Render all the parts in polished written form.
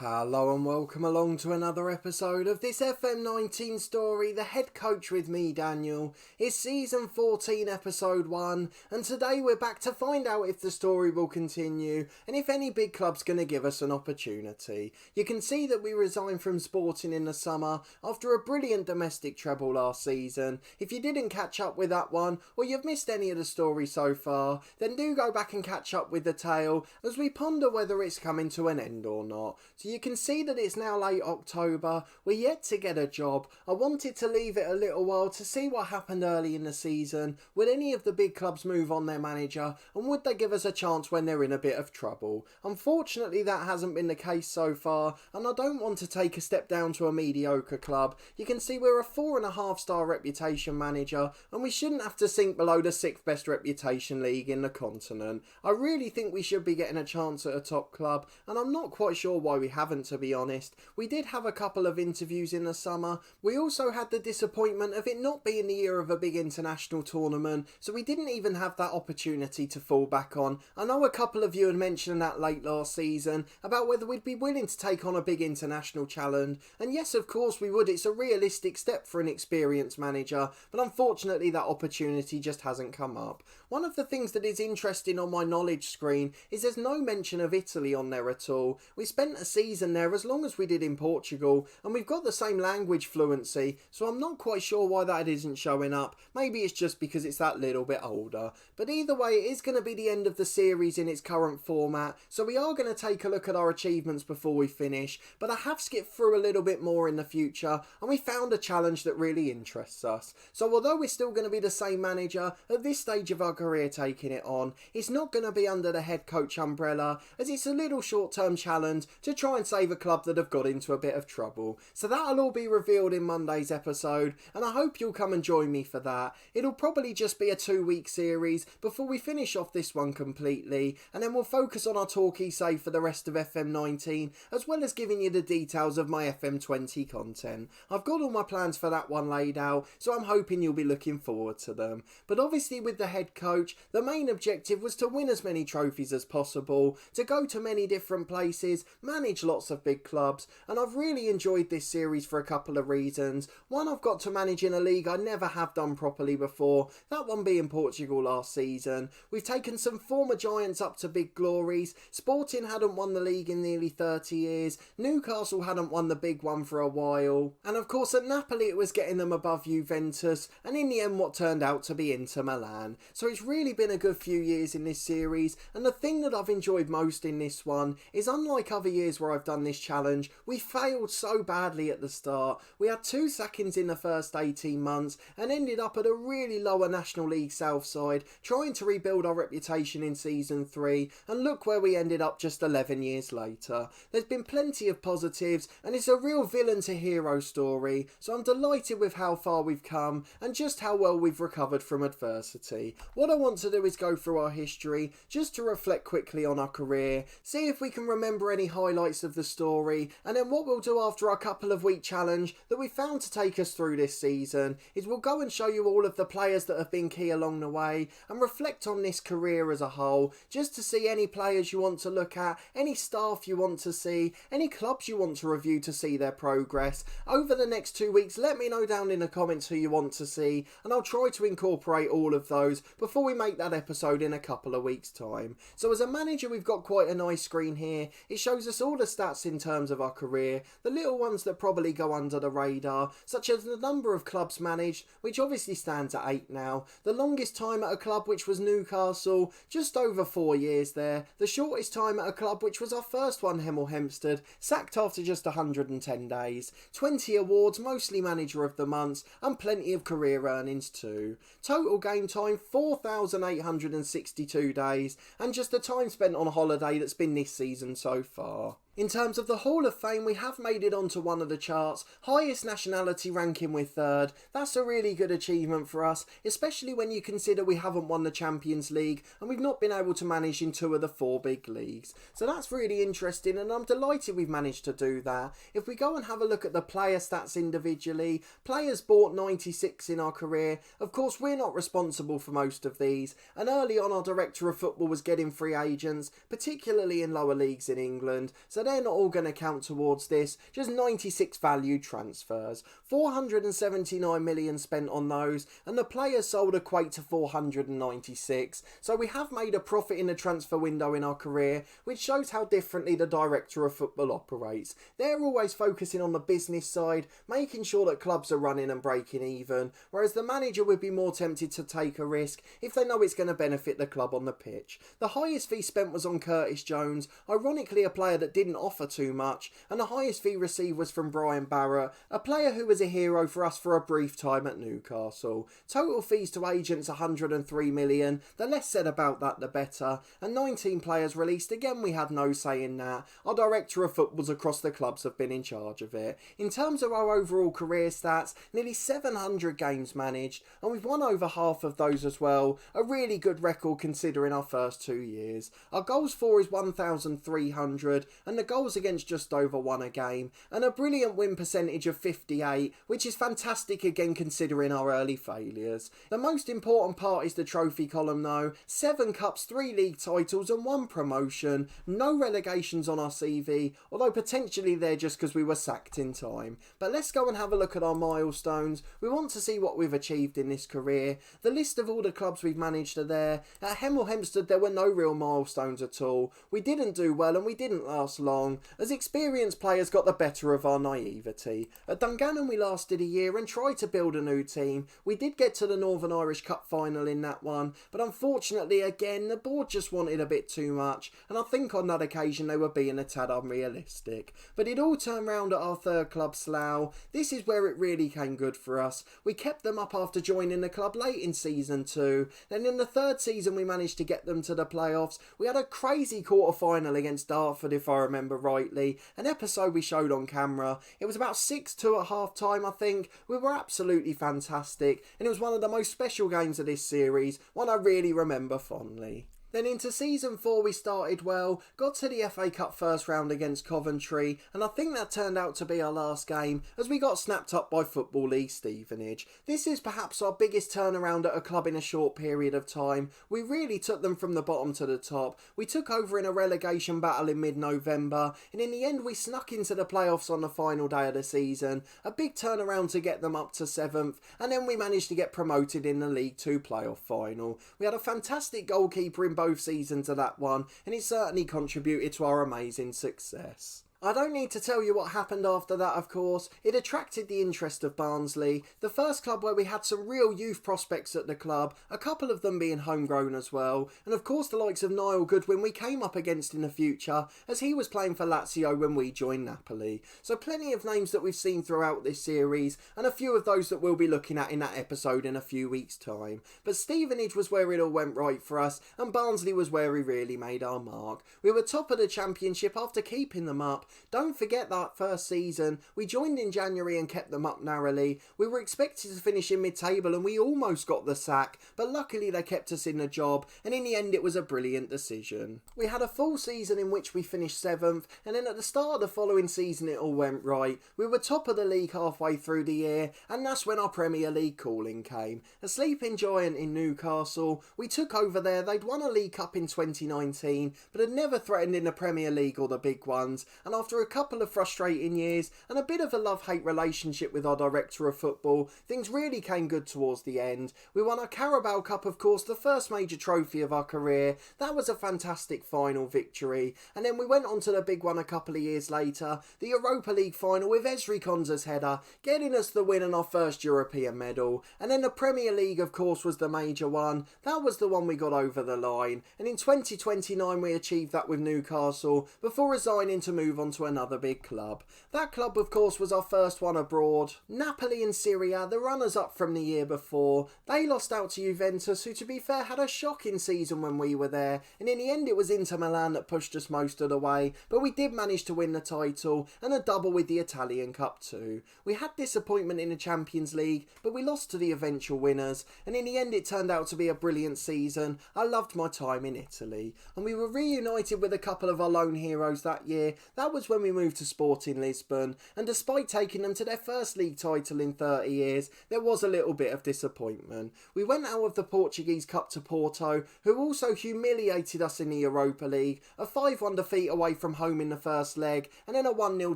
Hello and welcome along to another episode of this FM19 story, The Head Coach with me, Daniel. It's season 14, episode 1, and today we're back to find out if the story will continue and if any big club's going to give us an opportunity. You can see that we resigned from Sporting in the summer after a brilliant domestic treble last season. If you didn't catch up with that one, or you've missed any of the story so far, then do go back and catch up with the tale as we ponder whether it's coming to an end or not. So you can see that it's now late October, we're yet to get a job. I wanted to leave it a little while to see what happened early in the season. Would any of the big clubs move on their manager, and would they give us a chance when they're in a bit of trouble? Unfortunately that hasn't been the case so far, and I don't want to take a step down to a mediocre club. You can see we're a 4.5 star reputation manager, and we shouldn't have to sink below the 6th best reputation league in the continent. I really think we should be getting a chance at a top club, and I'm not quite sure why we haven't, to be honest. We did have a couple of interviews in the summer. We also had the disappointment of it not being the year of a big international tournament, so we didn't even have that opportunity to fall back on. I know a couple of you had mentioned that late last season about whether we'd be willing to take on a big international challenge, and yes, of course we would. It's a realistic step for an experienced manager, but unfortunately that opportunity just hasn't come up. One of the things that is interesting on my knowledge screen is there's no mention of Italy on there at all. We spent a season there as long as we did in Portugal, and we've got the same language fluency, so I'm not quite sure why that isn't showing up. Maybe it's just because it's that little bit older. But either way, it is going to be the end of the series in its current format, so we are going to take a look at our achievements before we finish, but I have skipped through a little bit more in the future, and we found a challenge that really interests us. So although we're still going to be the same manager at this stage of our career taking it on, it's not going to be under the head coach umbrella, as it's a little short-term challenge to try and save a club that have got into a bit of trouble. So that'll all be revealed in Monday's episode, and I hope you'll come and join me for that. It'll probably just be a 2-week series before we finish off this one completely, and then we'll focus on our talkie save for the rest of FM19, as well as giving you the details of my FM20 content. I've got all my plans for that one laid out, so I'm hoping you'll be looking forward to them. But obviously with the head coach, the main objective was to win as many trophies as possible, to go to many different places, manage lots of big clubs, and I've really enjoyed this series for a couple of reasons. One, I've got to manage in a league I never have done properly before, that one being Portugal last season. We've taken some former giants up to big glories. Sporting hadn't won the league in nearly 30 years, Newcastle hadn't won the big one for a while, and of course at Napoli it was getting them above Juventus, and in the end what turned out to be Inter Milan. So it's really been a good few years in this series, and the thing that I've enjoyed most in this one is, unlike other years where I've done this challenge, we failed so badly at the start. We had 2 sackings in the first 18 months and ended up at a really lower National League South side, trying to rebuild our reputation in season 3, and look where we ended up just 11 years later. There's been plenty of positives, and it's a real villain to hero story, so I'm delighted with how far we've come and just how well we've recovered from adversity. What I want to do is go through our history, just to reflect quickly on our career, see if we can remember any highlights of the story, and then what we'll do after our couple of week challenge that we found to take us through this season is we'll go and show you all of the players that have been key along the way and reflect on this career as a whole, just to see any players you want to look at, any staff you want to see, any clubs you want to review to see their progress. Over the next 2 weeks, let me know down in the comments who you want to see, and I'll try to incorporate all of those before we make that episode in a couple of weeks' time. So as a manager, we've got quite a nice screen here. It shows us all the stats in terms of our career, the little ones that probably go under the radar, such as the number of clubs managed, which obviously stands at 8 now, the longest time at a club, which was Newcastle, just over 4 years there, the shortest time at a club, which was our first one, Hemel Hempstead, sacked after just 110 days, 20 awards, mostly manager of the months, and plenty of career earnings too. Total game time, 4,862 days, and just the time spent on holiday that's been this season so far. In terms of the Hall of Fame, we have made it onto one of the charts. Highest nationality ranking, we're 3rd. That's a really good achievement for us, especially when you consider we haven't won the Champions League and we've not been able to manage in 2 of the 4 big leagues. So that's really interesting, and I'm delighted we've managed to do that. If we go and have a look at the player stats individually, players bought 96 in our career. Of course, we're not responsible for most of these, and early on our director of football was getting free agents, particularly in lower leagues in England. So but they're not all going to count towards this, just 96 valued transfers, 479 million spent on those, and the players sold equate to 496, so we have made a profit in the transfer window in our career, which shows how differently the director of football operates. They're always focusing on the business side, making sure that clubs are running and breaking even, whereas the manager would be more tempted to take a risk if they know it's going to benefit the club on the pitch. The highest fee spent was on Curtis Jones, ironically a player that didn't offer too much, and the highest fee received was from Brian Barrett, a player who was a hero for us for a brief time at Newcastle. Total fees to agents 103 million, the less said about that the better, and 19 players released. Again, we had no say in that. Our director of footballs across the clubs have been in charge of it. In terms of our overall career stats, nearly 700 games managed, and we've won over half of those as well, a really good record considering our first 2 years. Our goals for is 1,300 and the goals against just over 1 a game, and a brilliant win percentage of 58, which is fantastic again considering our early failures. The most important part is the trophy column though, 7 cups, 3 league titles and 1 promotion, no relegations on our CV, although potentially they're just because we were sacked in time. But let's go and have a look at our milestones. We want to see what we've achieved in this career. The list of all the clubs we've managed are there. At Hemel Hempstead there were no real milestones at all. We didn't do well and we didn't last long, as experienced players got the better of our naivety. At Dungannon we lasted a year and tried to build a new team. We did get to the Northern Irish Cup final in that one, but unfortunately again the board just wanted a bit too much, and I think on that occasion they were being a tad unrealistic. But it all turned round at our third club, Slough. This is where it really came good for us. We kept them up after joining the club late in season 2. Then in the third season we managed to get them to the playoffs. We had a crazy quarter final against Dartford if I remember rightly, an episode we showed on camera. It was about 6-2 at half time I think. We were absolutely fantastic, and it was one of the most special games of this series, one I really remember fondly. Then into season 4 we started well, got to the FA Cup first round against Coventry, and I think that turned out to be our last game as we got snapped up by Football League Stevenage. This is perhaps our biggest turnaround at a club in a short period of time. We really took them from the bottom to the top. We took over in a relegation battle in mid-November, and in the end we snuck into the playoffs on the final day of the season. A big turnaround to get them up to 7th, and then we managed to get promoted in the League 2 playoff final. We had a fantastic goalkeeper in both seasons of that one, and it certainly contributed to our amazing success. I don't need to tell you what happened after that, of course. It attracted the interest of Barnsley, the first club where we had some real youth prospects at the club, a couple of them being homegrown as well, and of course the likes of Niall Goodwin we came up against in the future, as he was playing for Lazio when we joined Napoli. So plenty of names that we've seen throughout this series, and a few of those that we'll be looking at in that episode in a few weeks' time. But Stevenage was where it all went right for us, and Barnsley was where we really made our mark. We were top of the Championship after keeping them up. Don't forget that first season, we joined in January and kept them up narrowly. We were expected to finish in mid-table and we almost got the sack, but luckily they kept us in the job, and in the end it was a brilliant decision. We had a full season in which we finished 7th, and then at the start of the following season it all went right. We were top of the league halfway through the year, and that's when our Premier League calling came. A sleeping giant in Newcastle, we took over there. They'd won a League Cup in 2019, but had never threatened in the Premier League or the big ones, and after a couple of frustrating years and a bit of a love-hate relationship with our director of football, things really came good towards the end. We won our Carabao Cup, of course, the first major trophy of our career. That was a fantastic final victory, and then we went on to the big one a couple of years later, the Europa League final with Esri Konsa's header, getting us the win and our first European medal. And then the Premier League, of course, was the major one. That was the one we got over the line, and in 2029 we achieved that with Newcastle before resigning to move on to another big club. That club, of course, was our first one abroad. Napoli and Syria, the runners-up from the year before, they lost out to Juventus, who to be fair had a shocking season when we were there, and in the end it was Inter Milan that pushed us most of the way, but we did manage to win the title and a double with the Italian Cup too. We had disappointment in the Champions League, but we lost to the eventual winners, and in the end it turned out to be a brilliant season. I loved my time in Italy, and we were reunited with a couple of our lone heroes that year. That was was when we moved to Sporting Lisbon, and despite taking them to their first league title in 30 years, there was a little bit of disappointment. We went out of the Portuguese Cup to Porto, who also humiliated us in the Europa League, a 5-1 defeat away from home in the first leg, and then a 1-0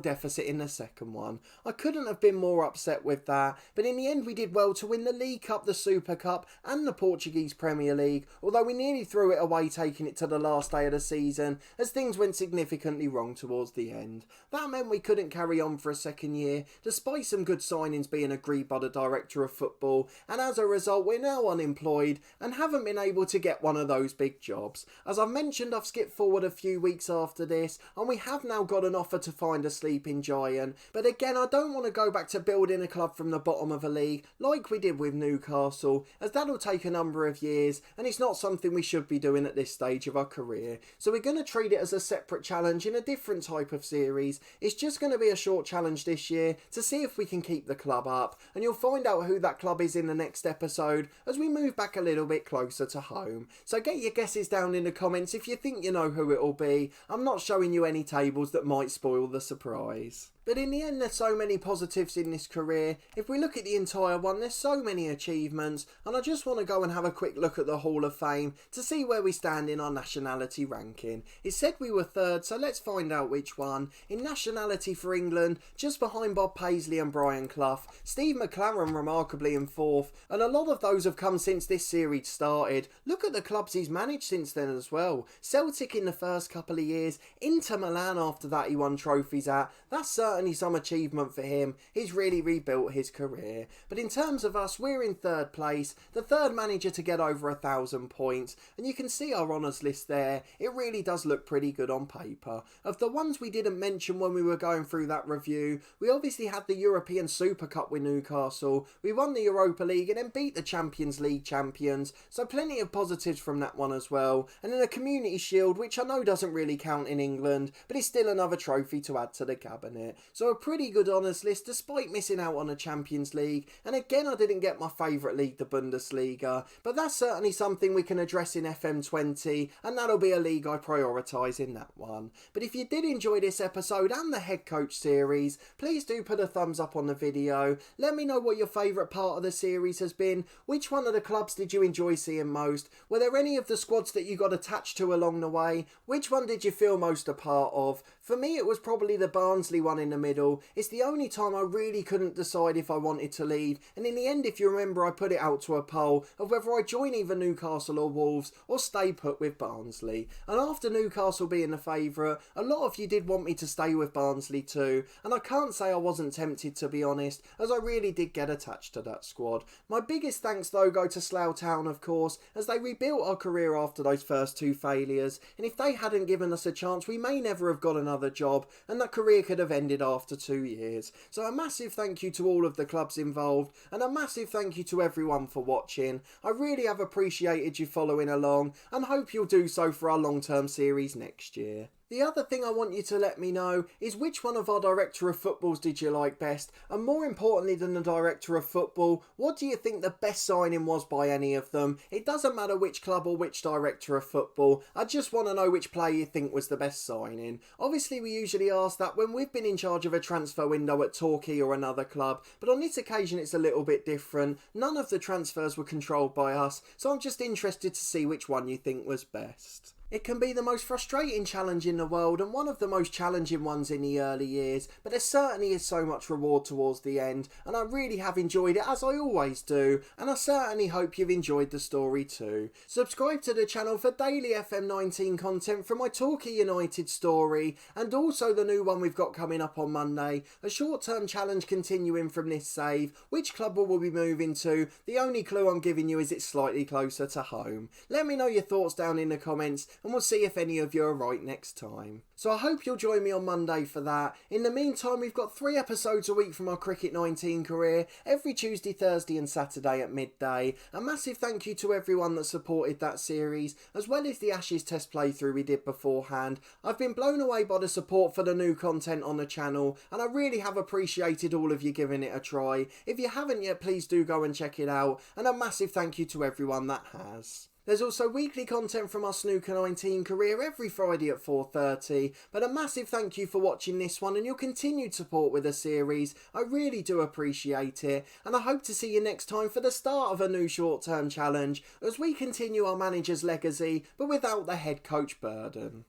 deficit in the second one. I couldn't have been more upset with that, but in the end we did well to win the League Cup, the Super Cup, and the Portuguese Premier League, although we nearly threw it away taking it to the last day of the season, as things went significantly wrong towards the end. That meant we couldn't carry on for a second year, despite some good signings being agreed by the Director of Football, and as a result we're now unemployed and haven't been able to get one of those big jobs. As I've mentioned, I've skipped forward a few weeks after this, and we have now got an offer to find a sleeping giant, but again I don't want to go back to building a club from the bottom of a league like we did with Newcastle, as that'll take a number of years and it's not something we should be doing at this stage of our career. So we're going to treat it as a separate challenge in a different type of series. It's just going to be a short challenge this year to see if we can keep the club up, and you'll find out who that club is in the next episode as we move back a little bit closer to home. So get your guesses down in the comments if you think you know who it'll be. I'm not showing you any tables that might spoil the surprise. But in the end, there's so many positives in this career. If we look at the entire one, there's so many achievements, and I just want to go and have a quick look at the Hall of Fame to see where we stand in our nationality ranking. It said we were third, so let's find out which one. In nationality for England, just behind Bob Paisley and Brian Clough, Steve McLaren remarkably in fourth, and a lot of those have come since this series started. Look at the clubs he's managed since then as well. Celtic in the first couple of years, Inter Milan after that he won trophies at. That's certainly some achievement for him. He's really rebuilt his career. But in terms of us, we're in third place, the third manager to get over 1,000 points, and you can see our honours list there. It really does look pretty good on paper. Of the ones we didn't mention when we were going through that review, we obviously had the European Super Cup with Newcastle, we won the Europa League and then beat the Champions League champions, so plenty of positives from that one as well. And then a Community Shield, which I know doesn't really count in England, but it's still another trophy to add to the cabinet. So a pretty good honours list despite missing out on a Champions League, and again I didn't get my favourite league, the Bundesliga, but that's certainly something we can address in FM20, and that'll be a league I prioritise in that one. But if you did enjoy this episode and the head coach series, please do put a thumbs up on the video. Let me know what your favourite part of the series has been. Which one of the clubs did you enjoy seeing most? Were there any of the squads that you got attached to along the way? Which one did you feel most a part of? For me it was probably the Barnsley one in the middle. It's the only time I really couldn't decide if I wanted to leave, and in the end, if you remember, I put it out to a poll of whether I join either Newcastle or Wolves or stay put with Barnsley. And after Newcastle being the favourite, a lot of you did want me to stay with Barnsley too, and I can't say I wasn't tempted, to be honest, as I really did get attached to that squad. My biggest thanks though go to Slough Town, of course, as they rebuilt our career after those first two failures, and if they hadn't given us a chance we may never have got another job, and that career could have ended after 2 years. So a massive thank you to all of the clubs involved, and a massive thank you to everyone for watching. I really have appreciated you following along, and hope you'll do so for our long-term series next year. The other thing I want you to let me know is which one of our Director of Footballs did you like best, and more importantly than the Director of Football, what do you think the best signing was by any of them? It doesn't matter which club or which Director of Football, I just want to know which player you think was the best signing. Obviously we usually ask that when we've been in charge of a transfer window at Torquay or another club, but on this occasion it's a little bit different. None of the transfers were controlled by us, so I'm just interested to see which one you think was best. It can be the most frustrating challenge in the world and one of the most challenging ones in the early years, but there certainly is so much reward towards the end, and I really have enjoyed it, as I always do, and I certainly hope you've enjoyed the story too. Subscribe to the channel for daily FM19 content from my Torquay United story, and also the new one we've got coming up on Monday, a short-term challenge continuing from this save. Which club will we be moving to? The only clue I'm giving you is it's slightly closer to home. Let me know your thoughts down in the comments, and we'll see if any of you are right next time. So I hope you'll join me on Monday for that. In the meantime, we've got 3 episodes a week from our Cricket 19 career, every Tuesday, Thursday and Saturday at midday. A massive thank you to everyone that supported that series, as well as the Ashes Test playthrough we did beforehand. I've been blown away by the support for the new content on the channel, and I really have appreciated all of you giving it a try. If you haven't yet, please do go and check it out, and a massive thank you to everyone that has. There's also weekly content from our Snooker 19 career every Friday at 4:30, but a massive thank you for watching this one and your continued support with the series. I really do appreciate it, and I hope to see you next time for the start of a new short-term challenge as we continue our manager's legacy, but without the head coach burden.